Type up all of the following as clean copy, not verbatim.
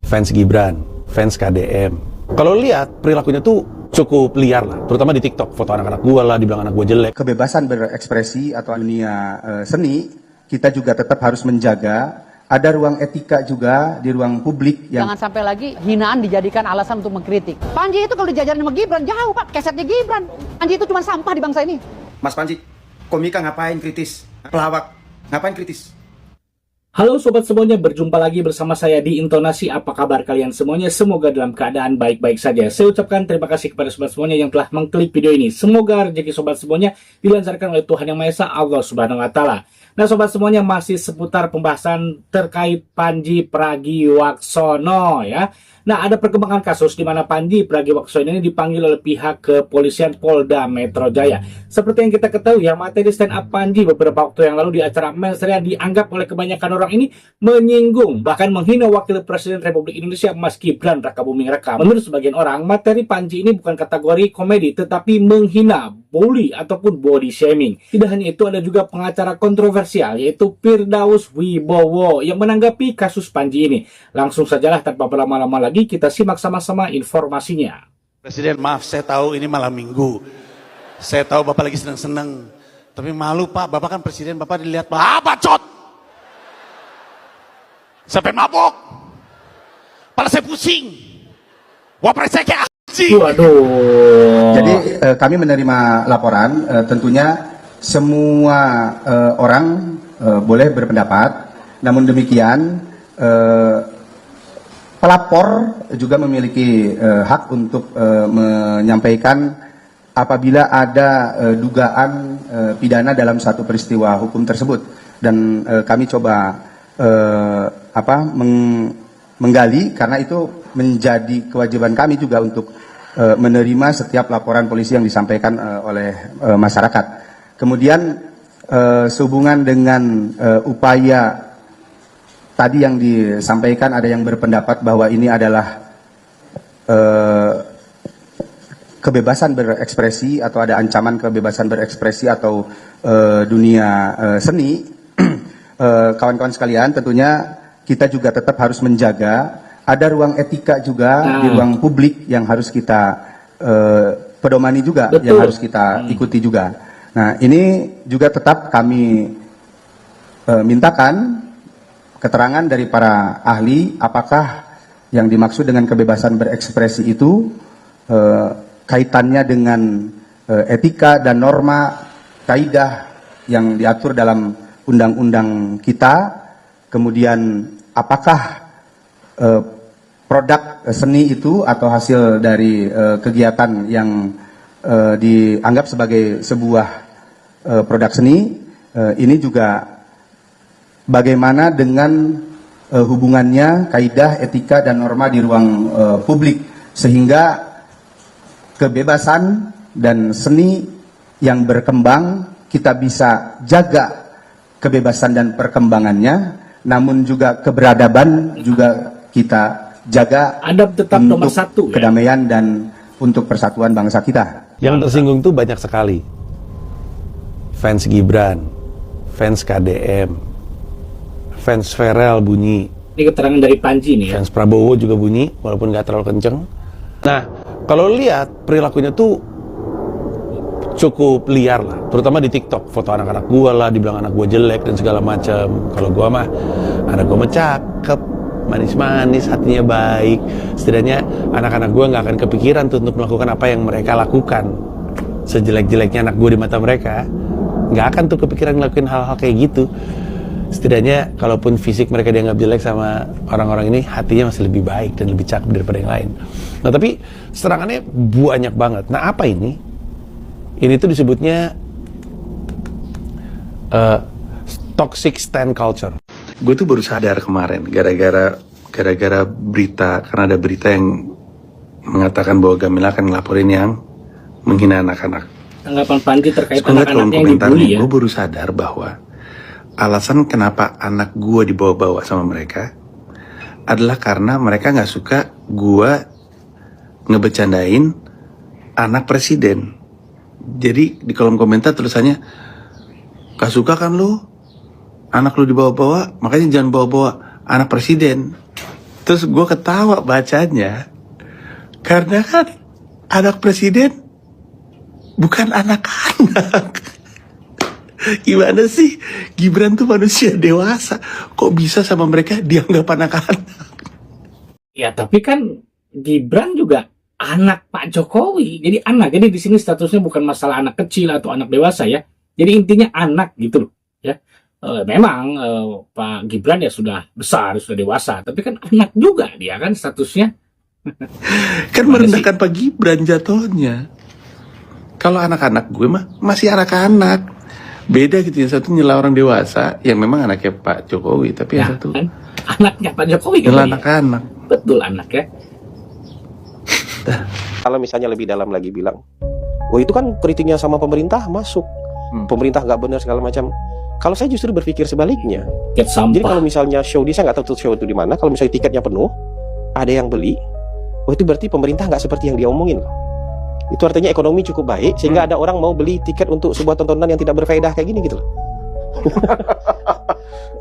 fans Gibran, fans KDM. Kalau lihat perilakunya tuh cukup liar lah, terutama di TikTok. Foto anak-anak gue lah, dibilang anak gue jelek. Kebebasan berekspresi atau dunia seni, kita juga tetap harus menjaga. Ada ruang etika juga di ruang publik yang... Jangan sampai lagi hinaan dijadikan alasan untuk mengkritik. Panji itu kalau dijajarin sama Gibran, jauh Pak, kesetnya Gibran. Panji itu cuma sampah di bangsa ini. Mas Panji, komika ngapain kritis? Pelawak, ngapain kritis? Halo sobat semuanya, berjumpa lagi bersama saya di Intonasi. Apa kabar kalian semuanya? Semoga dalam keadaan baik-baik saja. Saya ucapkan terima kasih kepada sobat semuanya yang telah mengklik video ini. Semoga rezeki sobat semuanya dilancarkan oleh Tuhan Yang Maha Esa, Allah Subhanahu wa Ta'ala. Nah sobat semuanya, masih seputar pembahasan terkait Pandji Pragiwaksono ya. Nah ada perkembangan kasus di mana Pandji Pragiwaksono ini dipanggil oleh pihak kepolisian Polda Metro Jaya. Seperti yang kita ketahui ya, materi stand up Pandji beberapa waktu yang lalu di acara Mensrean dianggap oleh kebanyakan orang ini menyinggung bahkan menghina Wakil Presiden Republik Indonesia Mas Gibran Rakabuming Raka. Menurut sebagian orang, materi Pandji ini bukan kategori komedi tetapi menghina, bully ataupun body shaming. Tidak hanya itu, ada juga pengacara kontroversial yaitu Firdaus Wibowo yang menanggapi kasus Pandji ini. Langsung sajalah tanpa berlama-lama lagi kita simak sama-sama informasinya. Presiden, maaf, saya tahu ini malam minggu. Saya tahu Bapak lagi senang-senang. Tapi malu Pak, Bapak kan Presiden, Bapak dilihat Pak, bacot! Sampai mabok! Kepala saya pusing! Wapres saya kayak anjing! Waduh. Jadi kami menerima laporan, tentunya semua orang boleh berpendapat, namun demikian pelapor juga memiliki hak untuk menyampaikan apabila ada dugaan pidana dalam satu peristiwa hukum tersebut, dan kami coba menggali karena itu menjadi kewajiban kami juga untuk menerima setiap laporan polisi yang disampaikan oleh masyarakat. Kemudian sehubungan dengan upaya tadi yang disampaikan, ada yang berpendapat bahwa ini adalah kebebasan berekspresi atau ada ancaman kebebasan berekspresi atau dunia seni. Kawan-kawan sekalian, tentunya kita juga tetap harus menjaga. Ada ruang etika juga di ruang publik yang harus kita pedomani juga. Betul. Yang harus kita ikuti juga. Nah, ini juga tetap kami mintakan keterangan dari para ahli, apakah yang dimaksud dengan kebebasan berekspresi itu kaitannya dengan etika dan norma kaidah yang diatur dalam undang-undang kita, kemudian apakah produk seni itu atau hasil dari kegiatan yang dianggap sebagai sebuah produk seni, ini juga bagaimana dengan hubungannya kaidah, etika, dan norma di ruang publik, sehingga kebebasan dan seni yang berkembang kita bisa jaga kebebasan dan perkembangannya, namun juga keberadaban juga kita jaga. Adab tetap untuk nomor satu, kedamaian dan untuk persatuan bangsa kita. Yang tersinggung tuh banyak sekali. Fans Gibran, fans KDM, fans Ferel bunyi. Ini keterangan dari Pandji nih ya. Fans Prabowo juga bunyi, walaupun nggak terlalu kenceng. Nah, kalau lihat perilakunya tuh cukup liar lah, terutama di TikTok. Foto anak-anak gue lah, dibilang anak gue jelek dan segala macam. Kalau gue mah, anak gue mah cakep, manis-manis, hatinya baik. Setidaknya anak-anak gue nggak akan kepikiran tuh untuk melakukan apa yang mereka lakukan. Sejelek-jeleknya anak gue di mata mereka, nggak akan tuh kepikiran ngelakuin hal-hal kayak gitu. Setidaknya kalaupun fisik mereka dianggap jelek sama orang-orang ini, hatinya masih lebih baik dan lebih cakep daripada yang lain. Nah tapi serangannya banyak banget. Nah apa ini? Ini tuh disebutnya toxic stand culture. Gue tuh baru sadar kemarin gara-gara berita, karena ada berita yang mengatakan bahwa Gamila akan ngelaporin yang menghina anak-anak. Tanggapan Pandji terkait anak-anak yang dibully ya. Gue baru sadar bahwa alasan kenapa anak gue dibawa-bawa sama mereka adalah karena mereka nggak suka gue ngebecandain anak presiden. Jadi di kolom komentar tulisannya, "Gak suka kan lu anak lu dibawa-bawa, makanya jangan bawa-bawa anak presiden." Terus gue ketawa bacanya, karena kan anak presiden bukan anak-anak. Gimana sih, Gibran tuh manusia dewasa, kok bisa sama mereka dianggap anak-anak? Ya tapi kan Gibran juga anak Pak Jokowi, jadi anak. Jadi di sini statusnya bukan masalah anak kecil atau anak dewasa ya. Jadi intinya anak gitu loh ya. Memang Pak Gibran ya sudah besar, sudah dewasa, tapi kan anak juga dia kan statusnya. Kan merendahkan Pak Gibran jatuhnya. Kalau anak-anak gue mah masih anak-anak. Beda gitu, yang satu nyela orang dewasa, yang memang anaknya Pak Jokowi, tapi yang satu Kan? Anaknya Pak Jokowi kan nyela dia. anak-anak. Betul anak ya. Kalau misalnya lebih dalam lagi bilang, oh itu kan kritiknya sama pemerintah masuk, pemerintah nggak benar segala macam. Kalau saya justru berpikir sebaliknya. Tiket Jadi kalau sampah. misalnya show, saya nggak tahu show itu di mana. Kalau misalnya tiketnya penuh, ada yang beli, oh itu berarti pemerintah nggak seperti yang dia omongin. Itu artinya ekonomi cukup baik sehingga ada orang mau beli tiket untuk sebuah tontonan yang tidak berfaedah kayak gini gitu loh.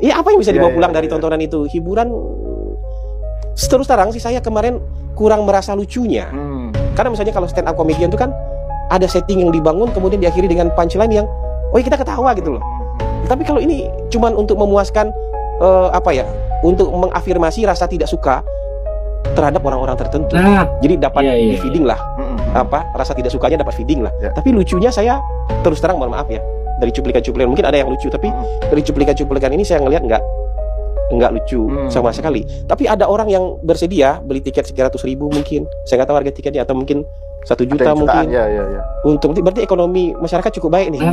Iya, apa yang bisa dibawa pulang dari tontonan itu? Hiburan. Terus terang sih saya kemarin kurang merasa lucunya. Karena misalnya kalau stand up comedian itu kan ada setting yang dibangun kemudian diakhiri dengan punchline yang oh kita ketawa gitu loh. Tapi kalau ini cuman untuk memuaskan untuk mengafirmasi rasa tidak suka terhadap orang-orang tertentu. Nah, Jadi dapat iya. feeding lah. Rasa tidak sukanya dapat feeding lah. Tapi lucunya saya terus terang mohon maaf ya, dari cuplikan-cuplikan mungkin ada yang lucu, tapi dari cuplikan-cuplikan ini saya ngelihat nggak lucu sama sekali. Tapi ada orang yang bersedia beli tiket sekitar 100.000 mungkin, saya nggak tahu harga tiketnya, atau mungkin 1 juta mungkin. Untung berarti ekonomi masyarakat cukup baik nih.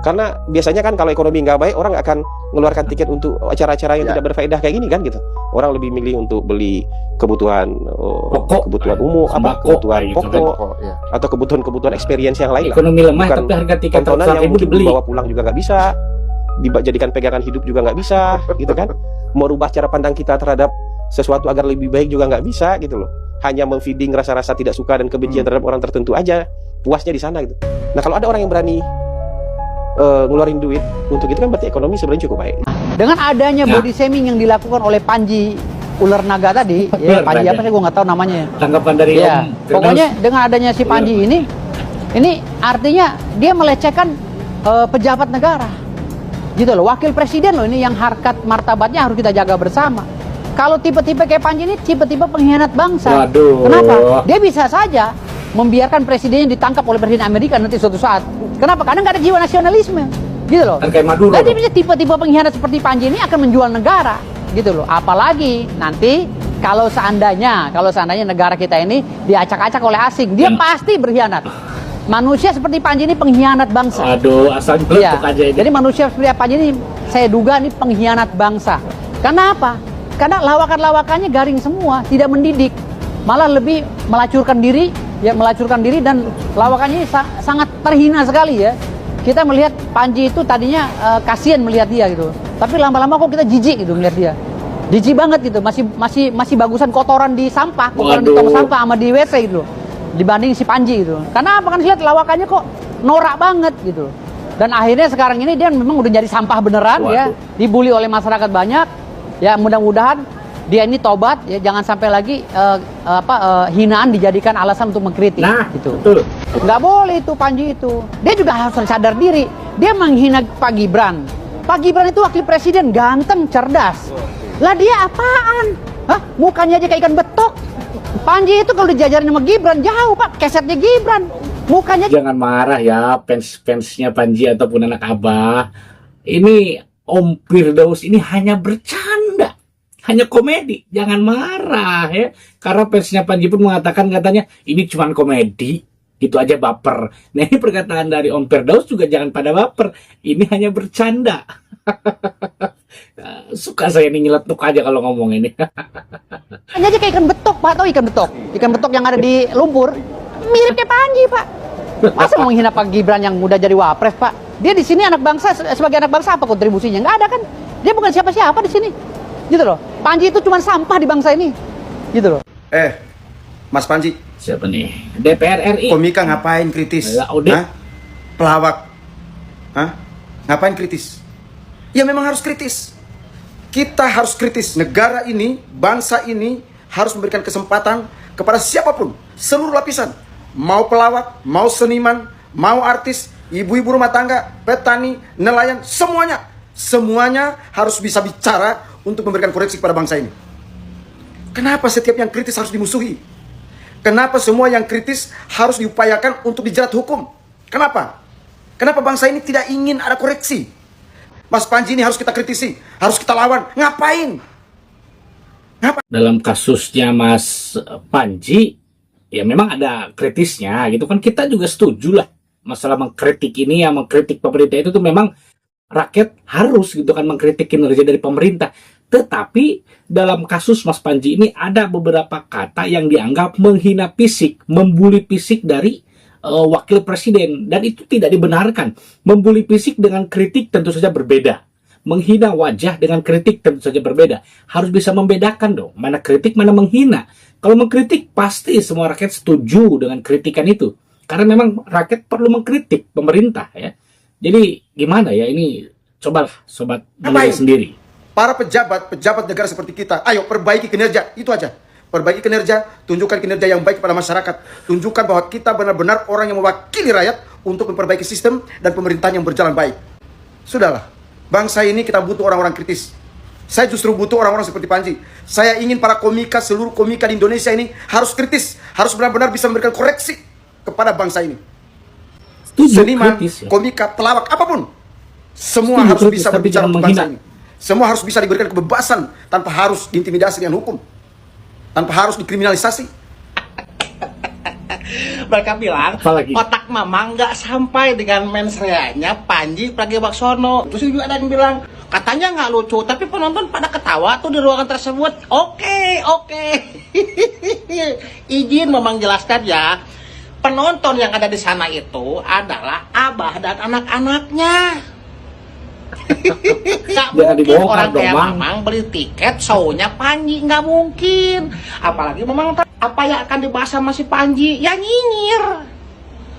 Karena biasanya kan kalau ekonomi nggak baik orang nggak akan mengeluarkan tiket untuk acara-acara yang tidak berfaedah kayak gini kan gitu. Orang lebih milih untuk beli kebutuhan kebutuhan umum, kebutuhan gitu kan. pokok, atau kebutuhan experience yang lain lah. Ekonomi lemah Bukan tapi harga tiket tontonan yang 100.000 mungkin dibeli. dibawa pulang juga nggak bisa, dijadikan pegangan hidup juga nggak bisa, gitu kan? Merubah cara pandang kita terhadap sesuatu agar lebih baik juga nggak bisa, gitu loh. Hanya memfeeding rasa-rasa tidak suka dan kebencian terhadap orang tertentu aja, puasnya di sana gitu. Nah kalau ada orang yang berani ngeluarin duit untuk itu kan berarti ekonomi sebenarnya cukup baik. Dengan adanya body shaming yang dilakukan oleh Panji Ular Naga tadi, ya, Panji apa sih gue nggak tahu namanya. Tanggapan dari Ya, Om pokoknya dengan adanya si Panji ini artinya dia melecehkan pejabat negara, gitu loh. Wakil presiden loh ini yang harkat martabatnya harus kita jaga bersama. Kalau tipe-tipe kayak Panji ini tipe-tipe pengkhianat bangsa. Waduh. Kenapa? Dia bisa saja membiarkan presidennya ditangkap oleh presiden Amerika nanti suatu saat. Kenapa? Karena nggak ada jiwa nasionalisme, gitu loh. Kan kayak Maduro. Jadi bisa tipe-tipe pengkhianat seperti Panji ini akan menjual negara, gitu loh. Apalagi nanti kalau seandainya negara kita ini diacak-acak oleh asing, dia pasti berkhianat. Manusia seperti Panji ini pengkhianat bangsa. Aduh, asal Iya. nyeletuk aja ini. Jadi manusia seperti Panji ini saya duga ini pengkhianat bangsa. Kenapa? Karena lawakan-lawakannya garing semua, tidak mendidik, malah lebih melacurkan diri dan lawakannya ini sangat terhina sekali ya. Kita melihat Panji itu tadinya kasihan melihat dia gitu, tapi lama-lama kok kita jijik gitu melihat dia. Jijik banget gitu, masih bagusan kotoran di sampah, kotoran di tong sampah sama di WC gitu, dibanding si Panji gitu. Karena apa? Kan lihat lawakannya kok norak banget gitu. Dan akhirnya sekarang ini dia memang udah jadi sampah beneran. Ya, dibully oleh masyarakat banyak. Ya mudah-mudahan dia ini tobat ya, jangan sampai lagi hinaan dijadikan alasan untuk mengkritik. Nah, gitu. betul. Nggak boleh itu Panji itu. Dia juga harus sadar diri. Dia menghina Pak Gibran. Pak Gibran itu wakil presiden, ganteng, cerdas. Lah dia apaan? Hah? Mukanya aja kayak ikan betok. Panji itu kalau dijajarin sama Gibran jauh Pak, kesetnya Gibran. Mukanya Jangan marah ya fans-fansnya Panji ataupun anak Abah. Ini Om Firdaus ini hanya bercanda, hanya komedi. Jangan marah ya, karena fansnya Panji pun mengatakan katanya ini cuma komedi, itu aja baper. Nah ini perkataan dari Om Firdaus juga jangan pada baper, ini hanya bercanda. Suka saya ini nyeletuk aja kalau ngomong ini. aja kayak ikan betok Pak, tahu ikan betok? Ikan betok yang ada di lumpur, mirip kayak Panji Pak. Masa mau menghina Pak Gibran yang udah jadi wapres Pak? Dia di sini anak bangsa, sebagai anak bangsa apa kontribusinya? Nggak ada kan? Dia bukan siapa-siapa di sini, gitu loh. Panji itu cuma sampah di bangsa ini, gitu loh. Mas Panji, Siapa nih? DPR RI. komika ngapain kritis? Ya, udah. Hah? Pelawak, hah? Ngapain kritis? Ya memang harus kritis. Kita harus kritis. Negara ini, bangsa ini harus memberikan kesempatan kepada siapapun, seluruh lapisan, mau pelawak, mau seniman, mau artis, ibu-ibu rumah tangga, petani, nelayan, semuanya harus bisa bicara untuk memberikan koreksi kepada bangsa ini. Kenapa setiap yang kritis harus dimusuhi? Kenapa semua yang kritis harus diupayakan untuk dijerat hukum? Kenapa? Kenapa bangsa ini tidak ingin ada koreksi? Mas Panji ini harus kita kritisi, harus kita lawan. Ngapain? Dalam kasusnya Mas Panji, ya memang ada kritisnya gitu kan. Kita juga setuju lah masalah mengkritik ini, yang mengkritik pemerintah itu tuh memang rakyat harus gitu kan mengkritik kinerja dari pemerintah. Tetapi dalam kasus Mas Panji ini ada beberapa kata yang dianggap menghina fisik, membuli fisik dari wakil presiden, dan itu tidak dibenarkan. Membuli fisik dengan kritik tentu saja berbeda. Menghina wajah dengan kritik tentu saja berbeda. Harus bisa membedakan dong, mana kritik, mana menghina. Kalau mengkritik pasti semua rakyat setuju dengan kritikan itu. Karena memang rakyat perlu mengkritik pemerintah ya. Jadi gimana ya ini, cobalah sobat menilai sendiri. Para pejabat negara seperti kita, ayo perbaiki kinerja, itu aja. Perbaiki kinerja, tunjukkan kinerja yang baik kepada masyarakat. Tunjukkan bahwa kita benar-benar orang yang mewakili rakyat untuk memperbaiki sistem dan pemerintahan yang berjalan baik. Sudahlah, bangsa ini kita butuh orang-orang kritis. Saya justru butuh orang-orang seperti Panji. Saya ingin para komika, seluruh komika di Indonesia ini harus kritis, harus benar-benar bisa memberikan koreksi kepada bangsa ini. Seniman, kritis, ya. komika, pelawak, apapun. Semua Setuju, harus kritis, bisa tapi berbicara jangan untuk bangsa menghina. ini. Semua harus bisa diberikan kebebasan tanpa harus diintimidasi dengan hukum, tanpa harus dikriminalisasi. Mereka bilang Apalagi? otak Mamang nggak sampai dengan mensreanya Panji Pragiwaksono. Terus juga ada yang bilang katanya nggak lucu, tapi penonton pada ketawa tuh di ruangan tersebut. Oke. Izin Mamang jelaskan ya. Penonton yang ada di sana itu adalah abah dan anak-anaknya. Nggak mungkin orang kayak Mamang beli tiket show-nya Panji, nggak mungkin. Apalagi Mamang apa yang akan dibahas sama si Panji? Ya nyinyir.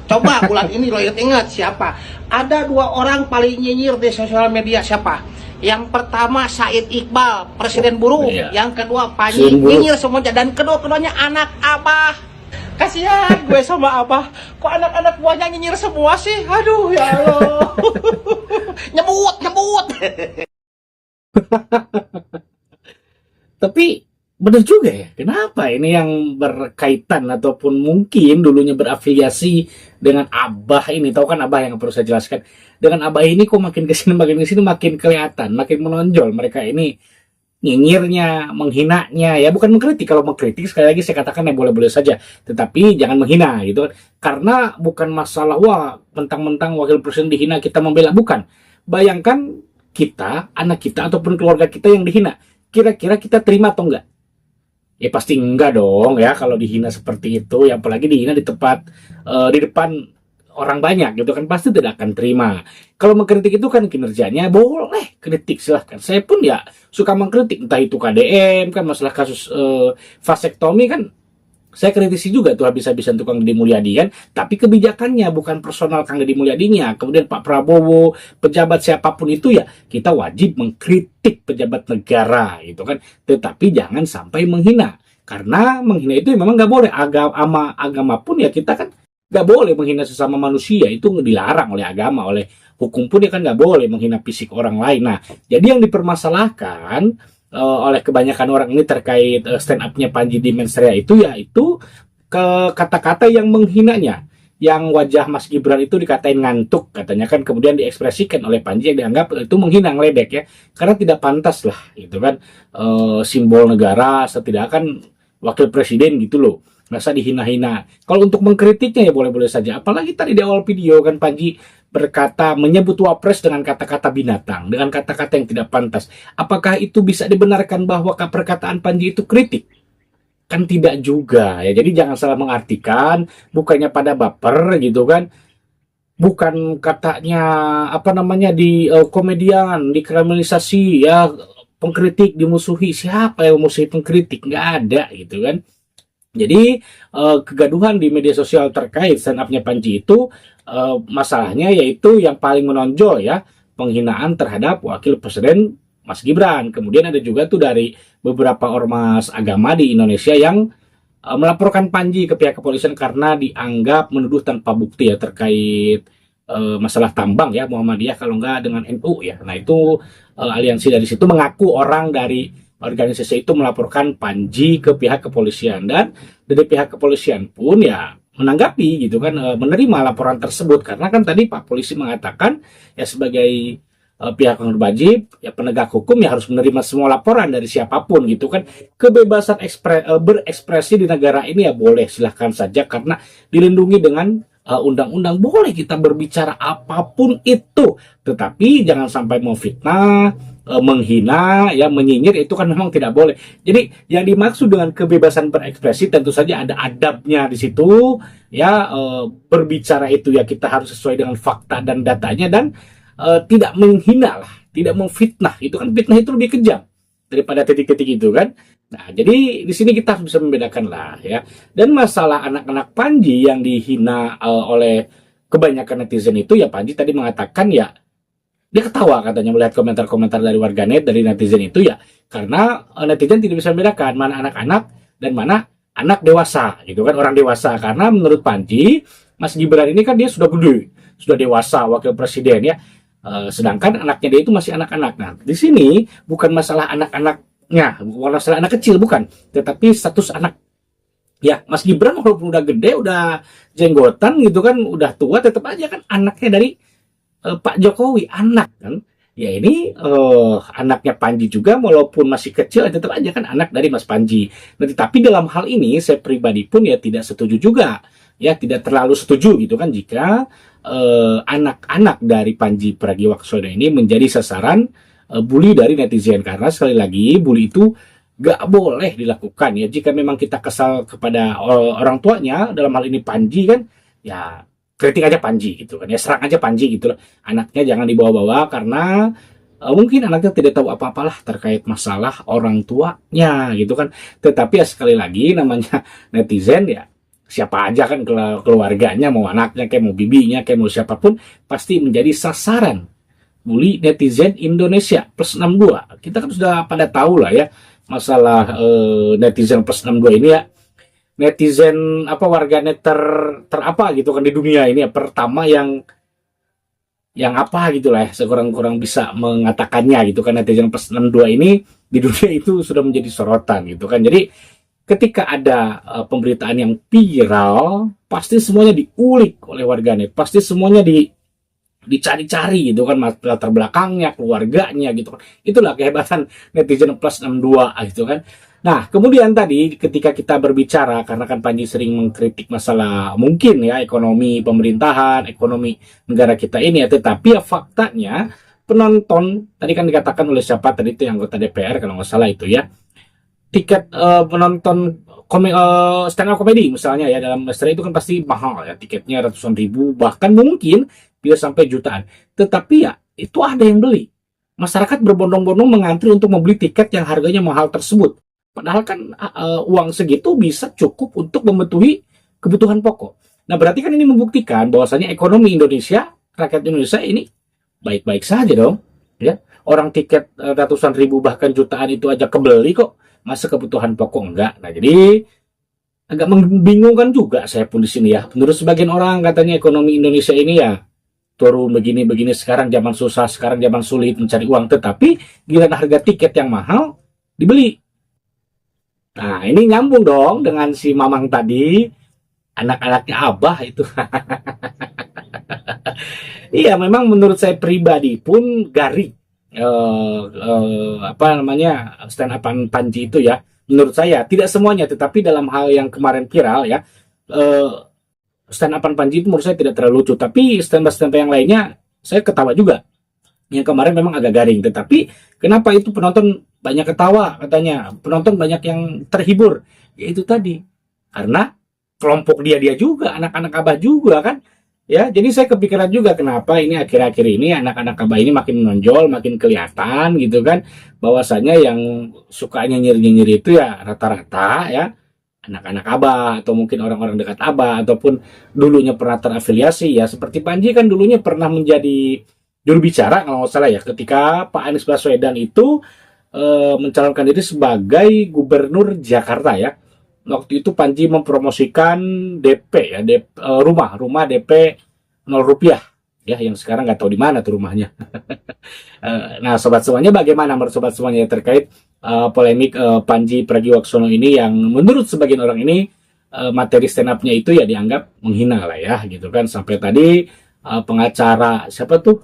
Coba bulan ini lo ingat siapa? Ada 2 orang paling nyinyir di sosial media, siapa? Yang pertama Said Iqbal, Presiden Buruh. Yang kedua Panji, nyinyir semuanya. Dan kedua-keduanya anak abah. Kasihan gue sama abah. Kok anak-anak buahnya nyinyir semua sih? Aduh ya Allah. Nyebut. Tapi benar juga ya, kenapa ini yang berkaitan ataupun mungkin dulunya berafiliasi dengan abah ini, tahu kan abah yang perlu saya jelaskan. Dengan abah ini kok makin kesini makin kelihatan, makin menonjol mereka ini nyinyirnya, menghinanya, ya bukan mengkritik. Kalau mengkritik sekali lagi saya katakan ya boleh-boleh saja, tetapi jangan menghina gitu kan. Karena bukan masalah wah mentang-mentang wakil presiden dihina kita membela, bukan. Bayangkan kita, anak kita ataupun keluarga kita yang dihina, kira-kira kita terima atau enggak? Ya pasti enggak dong ya kalau dihina seperti itu, ya apalagi dihina di tempat di depan orang banyak gitu kan, pasti tidak akan terima. Kalau mengkritik itu kan kinerjanya boleh kritik, silahkan. Saya pun ya suka mengkritik, entah itu KDM kan, masalah kasus vasektomi kan saya kritisi juga tuh habis-habisan tukang Deddy Mulyadi kan, tapi kebijakannya bukan personal Kang Deddy Mulyadinya. Kemudian Pak Prabowo, pejabat siapapun itu ya kita wajib mengkritik pejabat negara gitu kan, tetapi jangan sampai menghina. Karena menghina itu memang nggak boleh. Agama pun ya kita kan nggak boleh menghina sesama manusia, itu dilarang oleh agama, oleh hukum pun ya kan nggak boleh menghina fisik orang lain. Nah, jadi yang dipermasalahkan oleh kebanyakan orang ini terkait stand up-nya Panji di Mensrea itu yaitu kata-kata yang menghinanya, yang wajah Mas Gibran itu dikatain ngantuk katanya kan, kemudian diekspresikan oleh Panji yang dianggap itu menghina, ngeledek ya, karena tidak pantas lah itu kan, simbol negara, setidaknya kan wakil presiden gitu loh, masa dihina-hina. Kalau untuk mengkritiknya ya boleh-boleh saja, apalagi tadi di awal video kan Panji berkata, menyebut wapres dengan kata-kata binatang, dengan kata-kata yang tidak pantas. Apakah itu bisa dibenarkan bahwa perkataan Panji itu kritik? Kan tidak juga ya. Jadi jangan salah mengartikan, bukannya pada baper gitu kan. Bukan katanya apa namanya di komedian, dikriminalisasi ya, pengkritik dimusuhi. Siapa yang memusuhi pengkritik? Nggak ada gitu kan. Jadi kegaduhan di media sosial terkait stand up-nya Panji itu masalahnya yaitu yang paling menonjol ya, penghinaan terhadap wakil presiden Mas Gibran. Kemudian ada juga tuh dari beberapa ormas agama di Indonesia yang melaporkan Panji ke pihak kepolisian karena dianggap menuduh tanpa bukti ya terkait masalah tambang ya Muhammadiyah kalau enggak dengan NU ya. Nah itu aliansi dari situ mengaku orang dari organisasi itu melaporkan Panji ke pihak kepolisian, dan dari pihak kepolisian pun ya menanggapi gitu kan, menerima laporan tersebut karena kan tadi Pak Polisi mengatakan ya sebagai pihak yang berwajib ya penegak hukum ya harus menerima semua laporan dari siapapun gitu kan. Kebebasan berekspresi di negara ini ya boleh, silahkan saja karena dilindungi dengan undang-undang. Boleh kita berbicara apapun itu, tetapi jangan sampai memfitnah, menghina, ya menyinyir, itu kan memang tidak boleh. Jadi yang dimaksud dengan kebebasan berekspresi tentu saja ada adabnya di situ, ya berbicara itu ya kita harus sesuai dengan fakta dan datanya, dan tidak menghina lah, tidak memfitnah. Itu kan fitnah itu lebih kejam daripada titik-titik itu kan. Nah, jadi di sini kita harus bisa membedakan lah ya. Dan masalah anak-anak Panji yang dihina oleh kebanyakan netizen itu ya, Panji tadi mengatakan ya dia ketawa katanya melihat komentar-komentar dari warganet, dari netizen itu ya, karena netizen tidak bisa membedakan mana anak-anak dan mana anak dewasa gitu kan, orang dewasa. Karena menurut Panji, Mas Gibran ini kan dia sudah gede, sudah dewasa, wakil presiden ya. Sedangkan anaknya dia itu masih anak-anak. Nah, di sini bukan masalah anak-anaknya, bukan masalah anak kecil, bukan, tetapi status anak. Ya, Mas Gibran walaupun udah gede, udah jenggotan gitu kan, udah tua, tetap aja kan anaknya dari Pak Jokowi, anak kan. Ya ini anaknya Panji juga walaupun masih kecil, tetap aja kan anak dari Mas Panji. Nah, tetapi dalam hal ini saya pribadi pun ya tidak setuju juga. Ya, tidak terlalu setuju gitu kan jika anak-anak dari Panji Pragiwaksono ini menjadi sasaran bully dari netizen. Karena sekali lagi bully itu gak boleh dilakukan ya. Jika memang kita kesal kepada orang tuanya, dalam hal ini Panji kan, ya kritik aja Panji gitu kan, ya serang aja Panji gitu loh. Anaknya jangan dibawa-bawa karena mungkin anaknya tidak tahu apa-apalah terkait masalah orang tuanya gitu kan. Tetapi ya sekali lagi namanya netizen ya, siapa aja kan keluarganya, mau anaknya kayak mau bibinya kayak mau siapapun pasti menjadi sasaran bully netizen Indonesia plus 62. Kita kan sudah pada tahu lah ya masalah netizen plus 62 ini ya. Netizen apa, warganet apa gitu kan di dunia ini ya, pertama yang apa gitu lah ya, sekurang-kurang bisa mengatakannya gitu kan. Netizen plus 62 ini di dunia itu sudah menjadi sorotan gitu kan. Jadi ketika ada pemberitaan yang viral, pasti semuanya diulik oleh warganet, pasti semuanya dicari-cari gitu kan, latar belakangnya, keluarganya gitu kan. Itulah kehebatan netizen plus 62 gitu kan. Nah, kemudian tadi ketika kita berbicara, karena kan Panji sering mengkritik masalah mungkin ya ekonomi pemerintahan, ekonomi negara kita ini ya, tetapi ya faktanya penonton, tadi kan dikatakan oleh siapa tadi itu yang anggota DPR kalau nggak salah itu ya, tiket penonton stand up comedy misalnya ya dalam Australia itu kan pasti mahal ya, tiketnya ratusan ribu, bahkan mungkin bisa sampai jutaan. Tetapi ya itu ada yang beli. Masyarakat berbondong-bondong mengantri untuk membeli tiket yang harganya mahal tersebut. Padahal kan uang segitu bisa cukup untuk memenuhi kebutuhan pokok. Nah, berarti kan ini membuktikan bahwasanya ekonomi Indonesia, rakyat Indonesia ini baik-baik saja dong. Ya, orang tiket ratusan ribu bahkan jutaan itu aja kebeli kok. Masa kebutuhan pokok enggak. Nah, jadi agak membingungkan juga saya pun di sini ya. Menurut sebagian orang katanya ekonomi Indonesia ini ya turun begini-begini, sekarang zaman susah, sekarang zaman sulit mencari uang, tetapi giliran harga tiket yang mahal dibeli. Nah, ini nyambung dong dengan si Mamang tadi, anak-anaknya Abah itu. Iya, memang menurut saya pribadi pun garing. Apa namanya, stand upan Panji itu ya, menurut saya tidak semuanya, tetapi dalam hal yang kemarin viral ya, stand upan Panji itu menurut saya tidak terlalu lucu, tapi stand up yang lainnya saya ketawa juga. Yang kemarin memang agak garing, tetapi kenapa itu penonton banyak ketawa katanya, penonton banyak yang terhibur, ya itu tadi karena kelompok dia juga, anak-anak Abah juga kan. Ya, jadi saya kepikiran juga kenapa ini akhir-akhir ini anak-anak Abah ini makin menonjol, makin kelihatan gitu kan, bahwasanya yang suka nyinyir-nyinyir itu ya rata-rata ya anak-anak Abah atau mungkin orang-orang dekat Abah ataupun dulunya pernah terafiliasi ya, seperti Panji kan dulunya pernah menjadi juru bicara kalau nggak salah ya, ketika Pak Anies Baswedan itu mencalonkan diri sebagai gubernur Jakarta ya. Waktu itu Panji mempromosikan DP ya, rumah DP 0 rupiah ya, yang sekarang nggak tahu di mana tuh rumahnya. Nah, sobat semuanya, bagaimana menurut sobat semuanya terkait polemik Panji Pragiwaksono ini, yang menurut sebagian orang ini materi stand up-nya itu ya dianggap menghina lah ya, gitu kan. Sampai tadi pengacara siapa tuh,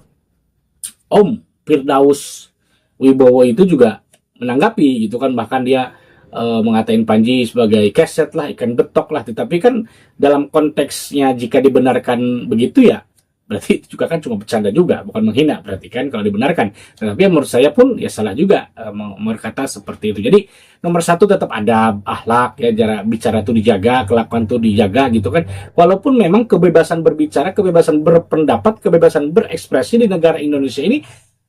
Om Firdaus Wibowo itu juga menanggapi gitu kan, bahkan dia mengatain Panji sebagai keset lah, ikan betok lah. Tetapi kan dalam konteksnya jika dibenarkan begitu ya, berarti itu juga kan cuma bercanda juga, bukan menghina berarti kan kalau dibenarkan. Tetapi menurut saya pun ya salah juga berkata seperti itu. Jadi nomor satu tetap adab, akhlak ya, jarak bicara tuh dijaga, kelakuan tuh dijaga gitu kan. Walaupun memang kebebasan berbicara, kebebasan berpendapat, kebebasan berekspresi di negara Indonesia ini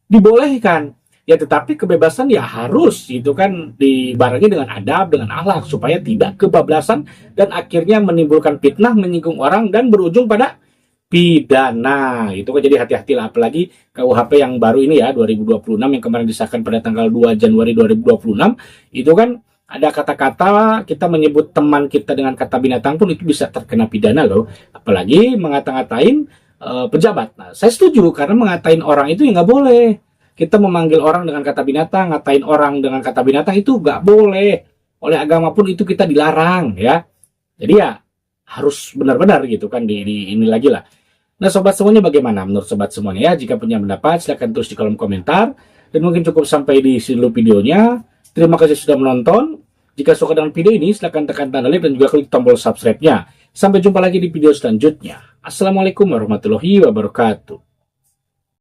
dibolehkan. Ya, tetapi kebebasan ya harus gitu kan dibarengi dengan adab, dengan akhlak, supaya tidak kebablasan dan akhirnya menimbulkan fitnah, menyinggung orang dan berujung pada pidana. Itu kan, jadi hati-hatilah, apalagi KUHP yang baru ini ya 2026 yang kemarin disahkan pada tanggal 2 Januari 2026 itu kan ada kata-kata kita menyebut teman kita dengan kata binatang pun itu bisa terkena pidana loh, apalagi ngata-ngatain pejabat. Nah, saya setuju karena mengatain orang itu ya nggak boleh. Kita memanggil orang dengan kata binatang, ngatain orang dengan kata binatang itu nggak boleh. Oleh agama pun itu kita dilarang ya. Jadi ya harus benar-benar gitu kan ini lagi lah. Nah, sobat semuanya, bagaimana menurut sobat semuanya ya? Jika punya pendapat silahkan tulis di kolom komentar. Dan mungkin cukup sampai di sini dulu videonya. Terima kasih sudah menonton. Jika suka dengan video ini silahkan tekan tanda like dan juga klik tombol subscribe-nya. Sampai jumpa lagi di video selanjutnya. Assalamualaikum warahmatullahi wabarakatuh.